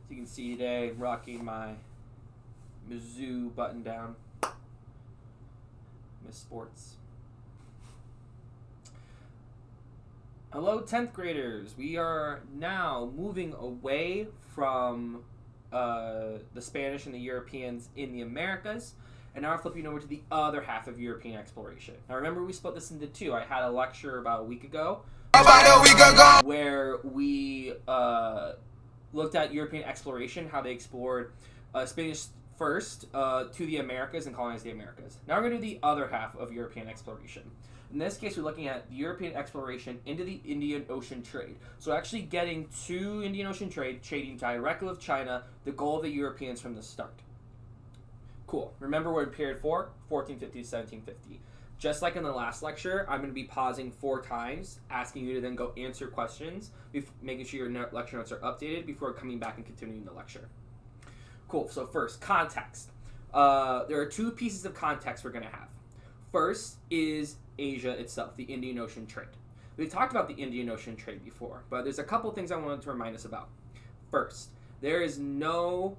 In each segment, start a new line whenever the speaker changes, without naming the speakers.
As you can see today, I'm rocking my Mizzou button down. Miss Sports. Hello, 10th graders. We are now moving away from the Spanish and the Europeans in the Americas, and now we're flipping over to the other half of European exploration. Now remember, we split this into two. I had a lecture about a week ago where we looked at European exploration, how they explored Spanish first to the Americas and colonized the Americas. Now we're going to do the other half of European exploration. In this case, we're looking at the European exploration into the Indian Ocean trade. So actually getting to Indian Ocean trade, trading directly with China, the goal of the Europeans from the start. Cool. Remember, we're in period 4, 1450 to 1750. Just like in the last lecture, I'm going to be pausing 4 times, asking you to then go answer questions, making sure your lecture notes are updated before coming back and continuing the lecture. Cool. So first, context. There are 2 pieces of context we're going to have. First is Asia itself, the Indian Ocean trade. We've talked about the Indian Ocean trade before, but there's a couple things I wanted to remind us about. First, there is no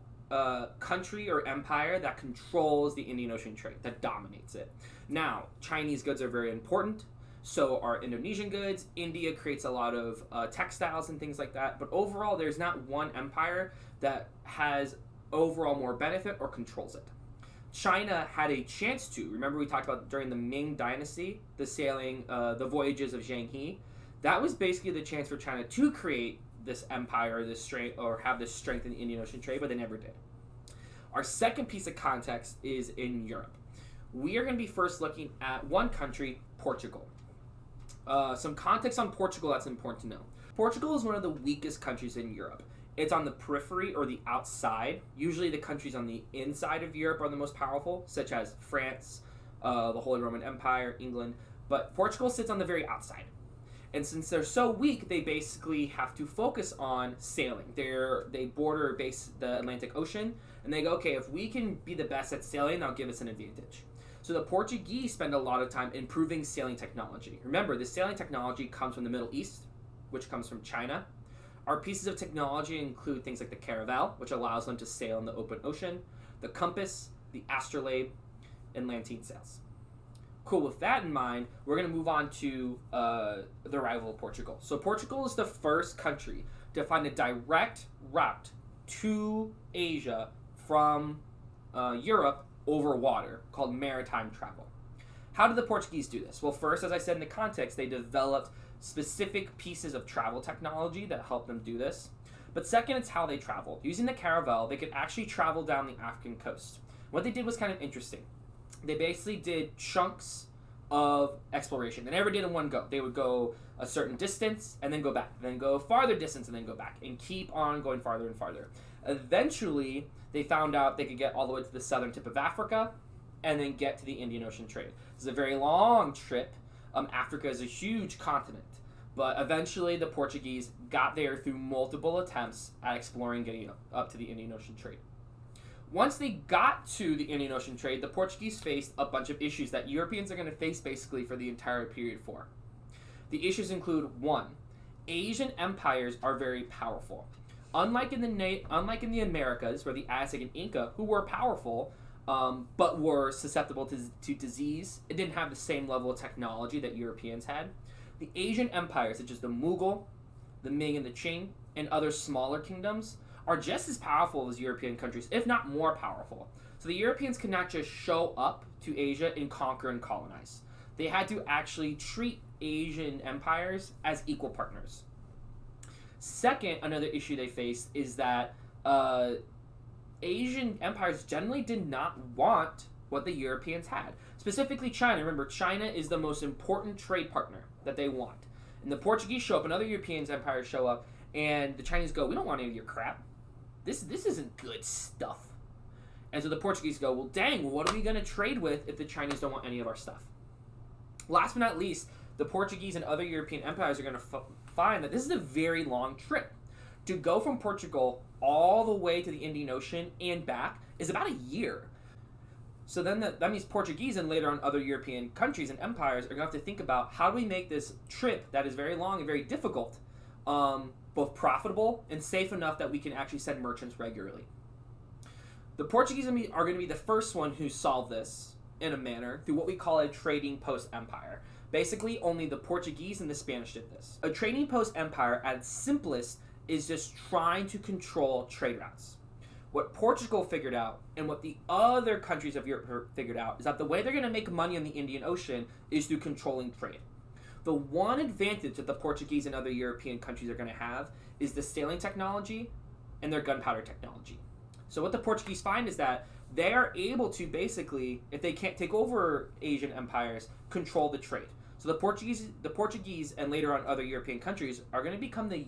country or empire that controls the Indian Ocean trade, that dominates it. Now, Chinese goods are very important, so are Indonesian goods. India creates a lot of textiles and things like that, but overall, there's not one empire that has overall more benefit or controls it. China had a chance to. Remember, we talked about during the Ming Dynasty, the sailing, the voyages of Zheng He. That was basically the chance for China to create this empire, this strength, or have this strength in the Indian Ocean trade, but they never did. Our second piece of context is in Europe. We are going to be first looking at one country, Portugal. Some context on Portugal that's important to know. Portugal is one of the weakest countries in Europe. It's on the periphery or the outside. Usually the countries on the inside of Europe are the most powerful, such as France, the Holy Roman Empire, England. But Portugal sits on the very outside. And since they're so weak, they basically have to focus on sailing. They border the Atlantic Ocean, and they go, okay, if we can be the best at sailing, that'll give us an advantage. So the Portuguese spend a lot of time improving sailing technology. Remember, the sailing technology comes from the Middle East, which comes from China. Our pieces of technology include things like the caravel, which allows them to sail in the open ocean, the compass, the astrolabe, and lateen sails. Cool, with that in mind, we're going to move on to the arrival of Portugal. So Portugal is the first country to find a direct route to Asia from Europe over water, called maritime travel. How did the Portuguese do this? Well, first, as I said in the context, they developed specific pieces of travel technology that helped them do this. But second, it's how they traveled. Using the caravel, they could actually travel down the African coast. What they did was kind of interesting. They basically did chunks of exploration. They never did in one go. They would go a certain distance and then go back, then go farther distance and then go back, and keep on going farther and farther. Eventually, they found out they could get all the way to the southern tip of Africa and then get to the Indian Ocean trade. This is a very long trip. Africa is a huge continent, but eventually the Portuguese got there through multiple attempts at exploring getting up to the Indian Ocean trade. Once they got to the Indian Ocean trade, the Portuguese faced a bunch of issues that Europeans are going to face basically for the entire period 4. The issues include 1. Asian empires are very powerful. Unlike in the Americas, where the Aztec and Inca, who were powerful, but were susceptible to disease, it didn't have the same level of technology that Europeans had. The Asian empires, such as the Mughal, the Ming and the Qing, and other smaller kingdoms, are just as powerful as European countries, if not more powerful. So the Europeans could not just show up to Asia and conquer and colonize. They had to actually treat Asian empires as equal partners. Second, another issue they faced is that Asian empires generally did not want what the Europeans had. Specifically China. Remember, China is the most important trade partner that they want. And the Portuguese show up and other European empires show up, and the Chinese go, we don't want any of your crap. This isn't good stuff. And so the Portuguese go, well, dang, what are we going to trade with if the Chinese don't want any of our stuff? Last but not least, the Portuguese and other European empires are going to find that this is a very long trip. To go from Portugal all the way to the Indian Ocean and back is about a year. So then that means Portuguese and later on other European countries and empires are going to have to think about how do we make this trip that is very long and very difficult both profitable and safe enough that we can actually send merchants regularly. The Portuguese are going to be the first one who solved this in a manner through what we call a trading post empire. Basically, only the Portuguese and the Spanish did this. A trading post empire, at its simplest, is just trying to control trade routes. What Portugal figured out and what the other countries of Europe figured out is that the way they're going to make money on the Indian Ocean is through controlling trade. The one advantage that the Portuguese and other European countries are going to have is the sailing technology and their gunpowder technology. So what the Portuguese find is that they are able to basically, if they can't take over Asian empires, control the trade. So the Portuguese and later on other European countries are going to become the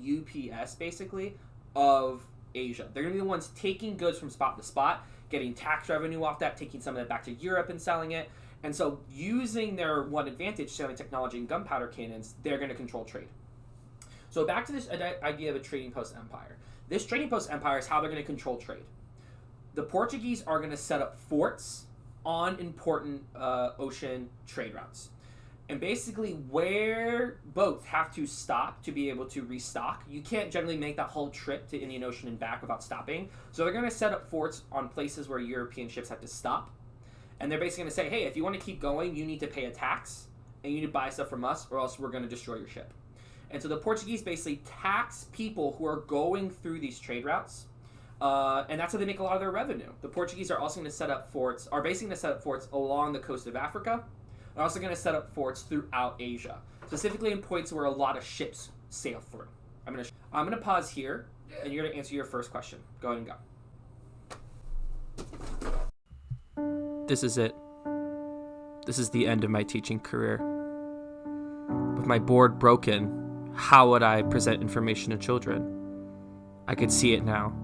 UPS basically of Asia. They're going to be the ones taking goods from spot to spot, getting tax revenue off that, taking some of that back to Europe and selling it. And so using their one advantage, sailing technology and gunpowder cannons, they're going to control trade. So back to this idea of a trading post empire. This trading post empire is how they're going to control trade. The Portuguese are going to set up forts on important ocean trade routes. And basically where boats have to stop to be able to restock, you can't generally make that whole trip to Indian Ocean and back without stopping. So they're going to set up forts on places where European ships have to stop. And they're basically going to say, hey, if you want to keep going, you need to pay a tax and you need to buy stuff from us or else we're going to destroy your ship. And so the Portuguese basically tax people who are going through these trade routes. And that's how they make a lot of their revenue. The Portuguese are also going to set up forts, are basically going to set up forts along the coast of Africa. They're also going to set up forts throughout Asia, specifically in points where a lot of ships sail through. I'm going to pause here, and you're going to answer your first question. Go ahead and go. This is it. This is the end of my teaching career. With my board broken, how would I present information to children? I could see it now.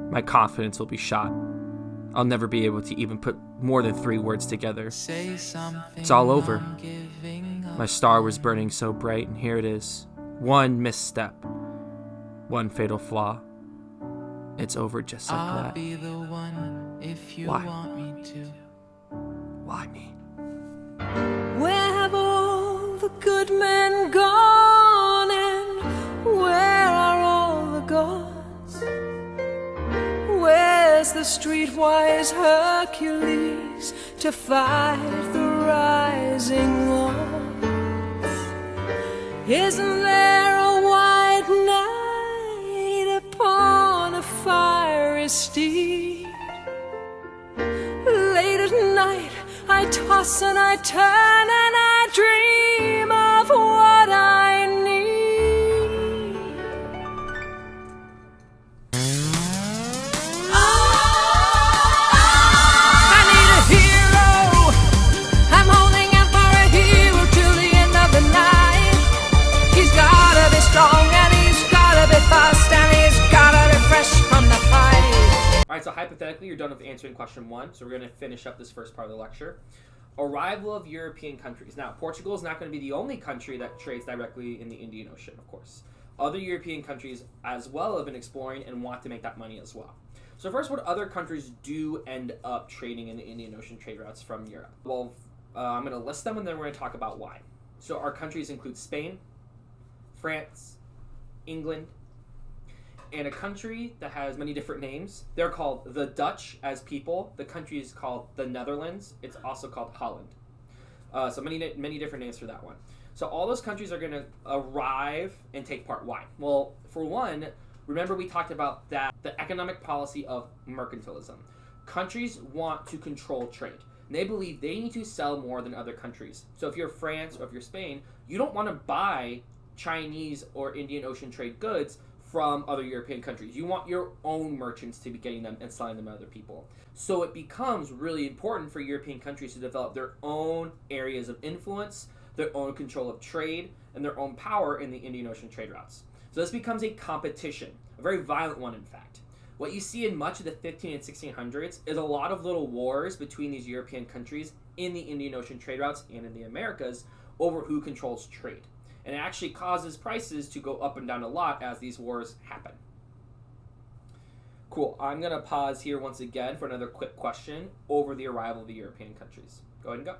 My confidence will be shot. I'll never be able to even put more than 3 words together. It's all over. My star was burning so bright, and here it is. One misstep. One fatal flaw. It's over just like that. Be the one if you Why? Want me to. Why me?
Where have all the good men gone, and where are all the gods? Where's the streetwise Hercules to fight the rising odds? Isn't there a white knight upon a fiery steed? Late at night I toss and I turn and I dream of what I need. I need a hero. I'm holding out for a hero till the end of the night. He's gotta be strong and he's gotta be fast and he's gotta be fresh from the fight.
Alright, so hypothetically, you're done with answering question 1, so we're going to finish up this first part of the lecture. Arrival of European countries. Now, Portugal is not going to be the only country that trades directly in the Indian Ocean, of course. Other European countries as well have been exploring and want to make that money as well. So first, what other countries do end up trading in the Indian Ocean trade routes from Europe? Well, I'm going to list them and then we're going to talk about why. So our countries include Spain, France, England, and a country that has many different names. They're called the Dutch as people. The country is called the Netherlands. It's also called Holland. So many different names for that one. So all those countries are going to arrive and take part. Why? Well, for one, remember we talked about that the economic policy of mercantilism. Countries want to control trade. They believe they need to sell more than other countries. So if you're France or if you're Spain, you don't want to buy Chinese or Indian Ocean trade goods from other European countries. You want your own merchants to be getting them and selling them to other people. So it becomes really important for European countries to develop their own areas of influence, their own control of trade, and their own power in the Indian Ocean trade routes. So this becomes a competition, a very violent one in fact. What you see in much of the 15 and 1600s is a lot of little wars between these European countries in the Indian Ocean trade routes and in the Americas over who controls trade. And it actually causes prices to go up and down a lot as these wars happen. Cool. I'm going to pause here once again for another quick question over the arrival of the European countries. Go ahead and go.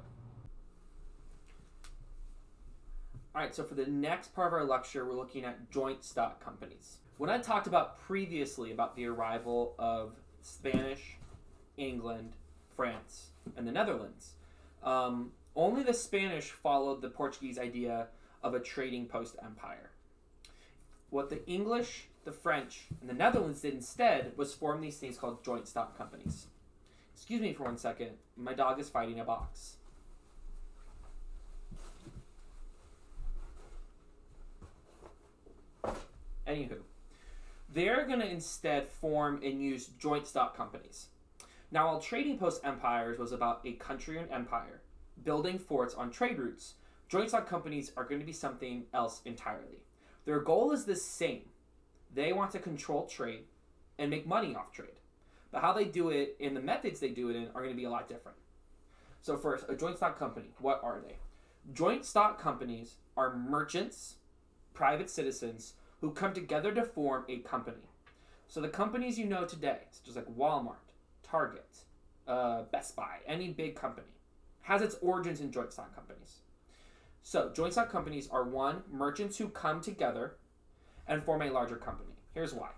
Alright, so for the next part of our lecture, we're looking at joint stock companies. When I talked about previously about the arrival of Spanish, England, France, and the Netherlands, only the Spanish followed the Portuguese idea of a trading post empire. What the English, the French, and the Netherlands did instead was form these things called joint stock companies. Excuse me for 1 second. My dog is fighting a box. Anywho, they're going to instead form and use joint stock companies. Now, while trading post empires was about a country or an empire building forts on trade routes, joint stock companies are going to be something else entirely. Their goal is the same. They want to control trade and make money off trade. But how they do it and the methods they do it in are going to be a lot different. So first, a joint stock company, what are they? Joint stock companies are merchants, private citizens, who come together to form a company. So the companies you know today, such as like Walmart, Target, Best Buy, any big company, has its origins in joint stock companies. So joint stock companies are one, merchants who come together and form a larger company. Here's why.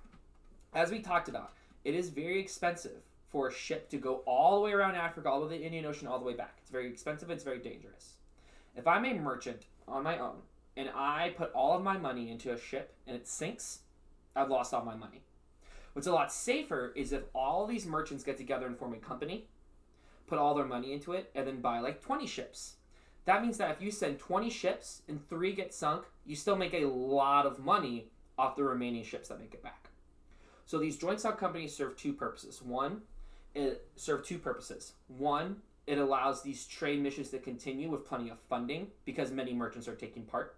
As we talked about, it is very expensive for a ship to go all the way around Africa, all the way to the Indian Ocean, all the way back. It's very expensive, it's very dangerous. If I'm a merchant on my own, and I put all of my money into a ship and it sinks, I've lost all my money. What's a lot safer is if all these merchants get together and form a company, put all their money into it, and then buy like 20 ships. That means that if you send 20 ships and 3 get sunk, you still make a lot of money off the remaining ships that make it back. So these joint stock companies serve two purposes. One, it allows these trade missions to continue with plenty of funding because many merchants are taking part.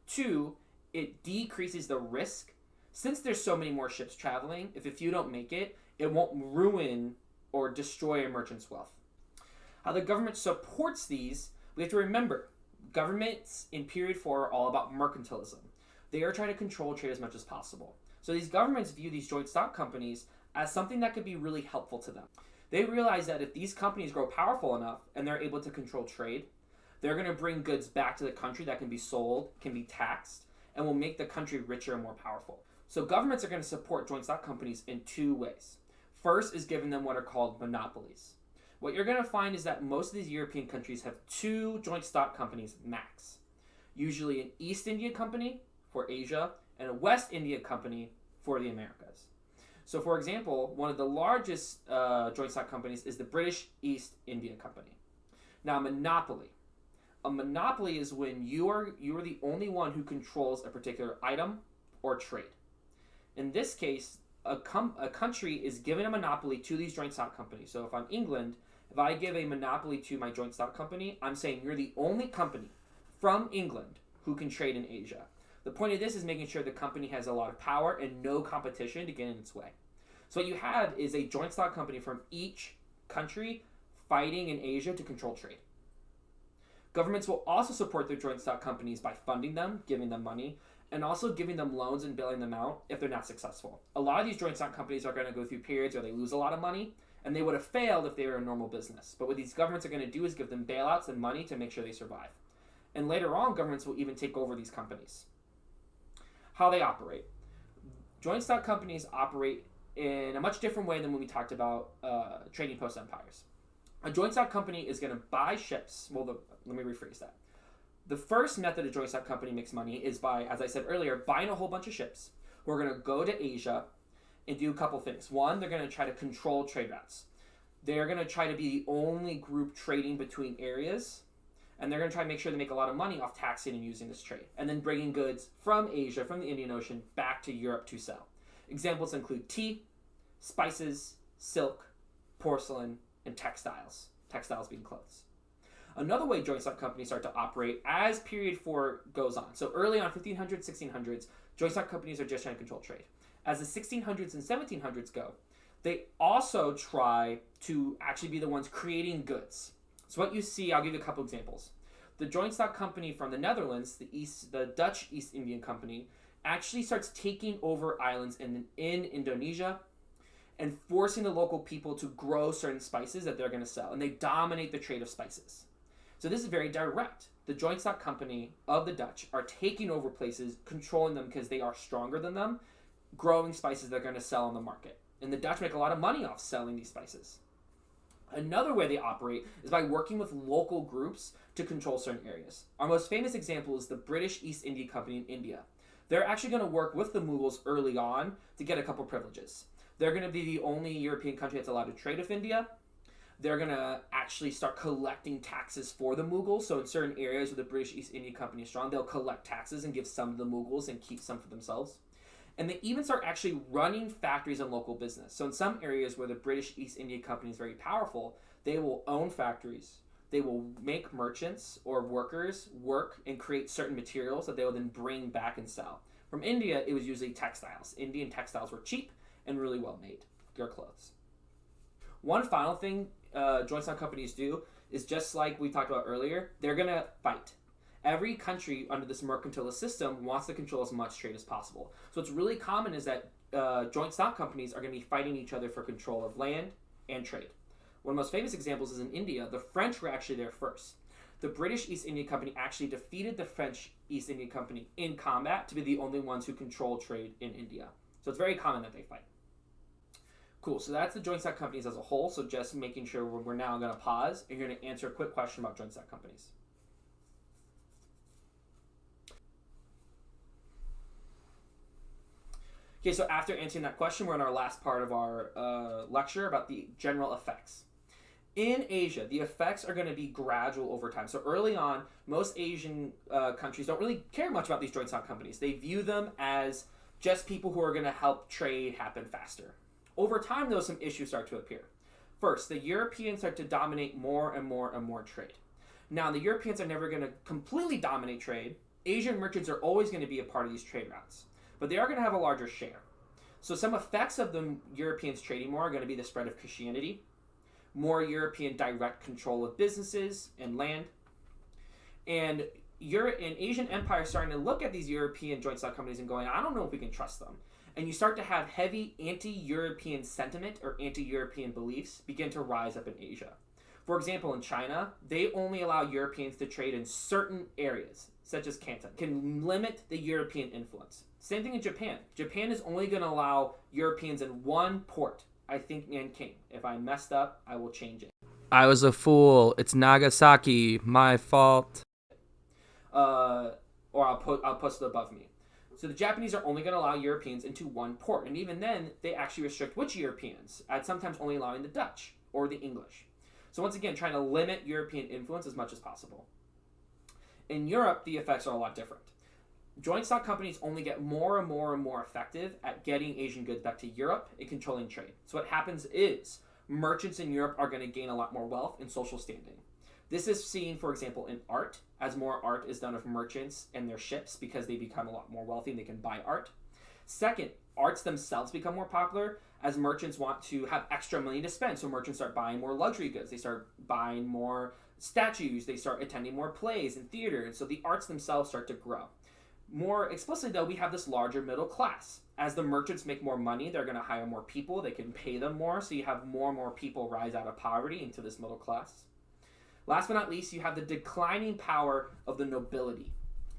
2, it decreases the risk. Since there's so many more ships traveling, if a few don't make it, it won't ruin or destroy a merchant's wealth. How the government supports these, we have to remember, governments in period 4 are all about mercantilism. They are trying to control trade as much as possible. So these governments view these joint stock companies as something that could be really helpful to them. They realize that if these companies grow powerful enough and they're able to control trade, they're going to bring goods back to the country that can be sold, can be taxed, and will make the country richer and more powerful. So governments are going to support joint stock companies in 2 ways. First is giving them what are called monopolies. What you're going to find is that most of these European countries have 2 joint stock companies max. Usually an East India Company for Asia and a West India Company for the Americas. So for example, one of the largest joint stock companies is the British East India Company. Now, monopoly. A monopoly is when you are the only one who controls a particular item or trade. In this case, a country is given a monopoly to these joint stock companies. So if I'm England, if I give a monopoly to my joint stock company, I'm saying you're the only company from England who can trade in Asia. The point of this is making sure the company has a lot of power and no competition to get in its way. So what you have is a joint stock company from each country fighting in Asia to control trade. Governments will also support their joint stock companies by funding them, giving them money, and also giving them loans and bailing them out if they're not successful. A lot of these joint stock companies are going to go through periods where they lose a lot of money, and they would have failed if they were a normal business. But what these governments are going to do is give them bailouts and money to make sure they survive. And later on, governments will even take over these companies. How they operate. Joint stock companies operate in a much different way than when we talked about trading post empires. A joint stock company is going to buy ships. Well, let me rephrase that. The first method a joint stock company makes money is by, as I said earlier, buying a whole bunch of ships who are going to go to Asia and do a couple things. One, they're going to try to control trade routes. They're going to try to be the only group trading between areas, and they're going to try to make sure they make a lot of money off taxing and using this trade, and then bringing goods from Asia, from the Indian Ocean, back to Europe to sell. Examples include tea, spices, silk, porcelain, and textiles being clothes. Another way joint stock companies start to operate as period 4 goes on. So early on, 1500s, 1600s, joint stock companies are just trying to control trade. As the 1600s and 1700s go, they also try to actually be the ones creating goods. So what you see, I'll give you a couple examples. The joint stock company from the Netherlands, the Dutch East Indian Company, actually starts taking over islands in Indonesia and forcing the local people to grow certain spices that they're going to sell. And they dominate the trade of spices. So this is very direct. The joint stock company of the Dutch are taking over places, controlling them because they are stronger than them, growing spices they're going to sell on the market. And the Dutch make a lot of money off selling these spices. Another way they operate is by working with local groups to control certain areas. Our most famous example is the British East India Company in India. They're actually going to work with the Mughals early on to get a couple privileges. They're going to be the only European country that's allowed to trade with India. They're going to actually start collecting taxes for the Mughals. So in certain areas where the British East India Company is strong, they'll collect taxes and give some to the Mughals and keep some for themselves. And they even start actually running factories and local business. So in some areas where the British East India Company is very powerful, they will own factories. They will make merchants or workers work and create certain materials that they will then bring back and sell. From India, it was usually textiles. Indian textiles were cheap and really well made. Their clothes. One final thing joint stock companies do is just like we talked about earlier, they're going to fight. Every country under this mercantilist system wants to control as much trade as possible. So what's really common is that joint stock companies are going to be fighting each other for control of land and trade. One of the most famous examples is in India. The French were actually there first. The British East India Company actually defeated the French East India Company in combat to be the only ones who control trade in India. So it's very common that they fight. Cool, so that's the joint stock companies as a whole. So just making sure we're now going to pause and you're going to answer a quick question about joint stock companies. Okay, so after answering that question, we're in our last part of our lecture about the general effects. In Asia, the effects are going to be gradual over time. So early on, most Asian countries don't really care much about these joint stock companies. They view them as just people who are going to help trade happen faster. Over time, though, some issues start to appear. First, the Europeans start to dominate more and more and more trade. Now, the Europeans are never going to completely dominate trade. Asian merchants are always going to be a part of these trade routes, but they are going to have a larger share. So some effects of the Europeans trading more are going to be the spread of Christianity, more European direct control of businesses and land, and Asian empires starting to look at these European joint stock companies and going, I don't know if we can trust them. And you start to have heavy anti-European sentiment or anti-European beliefs begin to rise up in Asia. For example, in China, they only allow Europeans to trade in certain areas, such as Canton, can limit the European influence. Same thing in Japan. Japan is only going to allow Europeans in one port, I think Nanking. If I messed up, I will change it.
I was a fool. It's Nagasaki. My fault.
Or I'll post it above me. So the Japanese are only going to allow Europeans into one port. And even then, they actually restrict which Europeans, at sometimes only allowing the Dutch or the English. So once again, trying to limit European influence as much as possible. In Europe, the effects are a lot different. Joint stock companies only get more and more and more effective at getting Asian goods back to Europe and controlling trade. So what happens is merchants in Europe are going to gain a lot more wealth and social standing. This is seen, for example, in art, as more art is done of merchants and their ships because they become a lot more wealthy and they can buy art. Second, arts themselves become more popular as merchants want to have extra money to spend. So merchants start buying more luxury goods. They start buying more statues. They start attending more plays and theater. And so the arts themselves start to grow. More explicitly, though, we have this larger middle class. As the merchants make more money, they're going to hire more people. They can pay them more. So you have more and more people rise out of poverty into this middle class. Last but not least, you have the declining power of the nobility.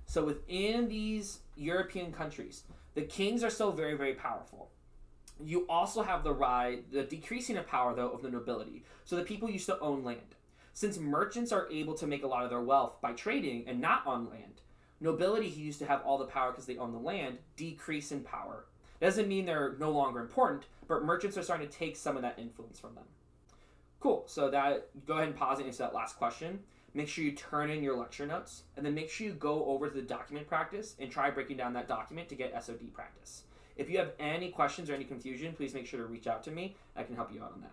So within these European countries, the kings are still very, very powerful. You also have the decreasing of power, though, of the nobility. So the people used to own land. Since merchants are able to make a lot of their wealth by trading and not on land, nobility, who used to have all the power because they own the land, decrease in power. Doesn't mean they're no longer important, but merchants are starting to take some of that influence from them. Cool, so go ahead and pause and answer that last question. Make sure you turn in your lecture notes, and then make sure you go over to the document practice and try breaking down that document to get SOD practice. If you have any questions or any confusion, please make sure to reach out to me. I can help you out on that.